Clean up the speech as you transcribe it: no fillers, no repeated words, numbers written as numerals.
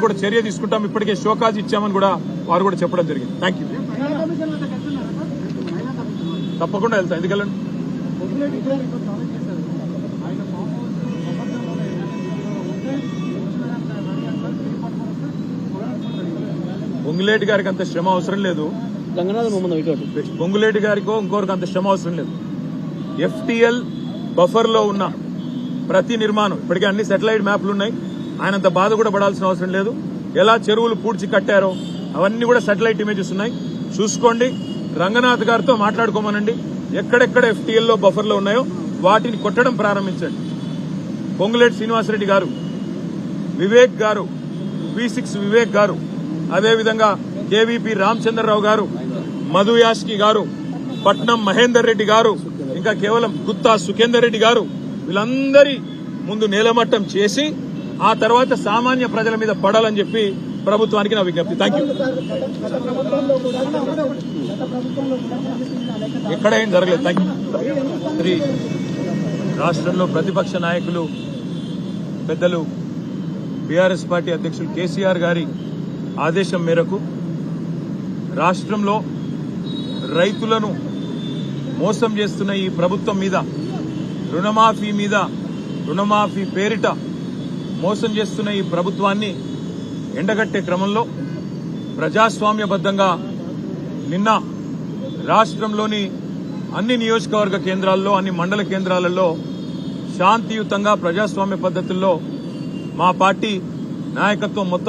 కూడా చర్య తీసుకుంటాం. ఇప్పటికే షోకాజ్ ఇచ్చామని కూడా వారు కూడా చెప్పడం జరిగింది. Thank you. తప్పకుండా వెళ్తా. ఎందుకు వెళ్ళండి? పొంగులేటి గారికి అంత శ్రమ అవసరం లేదు. పొంగులేటి గారికో ఇంకోరికి అంత శ్రమ అవసరం లేదు. FTL బఫర్ లో ఉన్న ప్రతి నిర్మాణం ఇప్పటికే అన్ని సెటిలైట్ మ్యాప్లు ఉన్నాయి. ఆయనంత బాధ కూడా పడాల్సిన అవసరం లేదు. ఎలా చెరువులు పూడ్చి కట్టారో అవన్నీ కూడా సెటిలైట్ ఇమేజెస్ ఉన్నాయి, చూసుకోండి. రంగనాథ్ గారితో మాట్లాడుకోమనండి. ఎక్కడెక్కడ FTL లో బఫర్ లో ఉన్నాయో వాటిని కొట్టడం ప్రారంభించండి. పొంగులేటి శ్రీనివాసరెడ్డి గారు, వివేక్ గారు, V6 వివేక్ గారు, అదేవిధంగా KVP రామచంద్రరావు గారు, మధు యాష్కి గారు, పట్నం మహేందర్ రెడ్డి గారు, ఇంకా కేవలం గుత్తా సుఖేందర్ రెడ్డి గారు, వీళ్ళందరి ముందు నేలమట్టం చేసి ఆ తర్వాత సామాన్య ప్రజల మీద పడాలని చెప్పి ప్రభుత్వానికి నా విజ్ఞప్తి. Thank you. ఎక్కడ ఏం జరగలేదు. Thank you. రాష్ట్రంలో ప్రతిపక్ష నాయకులు పెద్దలు బీఆర్ఎస్ పార్టీ అధ్యక్షులు కేసీఆర్ గారి ఆదేశం మేరకు రాష్ట్రంలో రైతులను మోసం చేస్తున్న ఈ ప్రభుత్వం మీద, రుణమాఫీ పేరిట మోసం చేస్తున్న ఈ ప్రభుత్వాన్ని ఎండగట్టే క్రమంలో ప్రజాస్వామ్యబద్ధంగా నిన్న రాష్ట్రంలోని అన్ని నియోజకవర్గ కేంద్రాల్లో, అన్ని మండల కేంద్రాలలో శాంతియుతంగా ప్రజాస్వామ్య పద్ధతుల్లో మా పార్టీ నాయకత్వం మొత్తం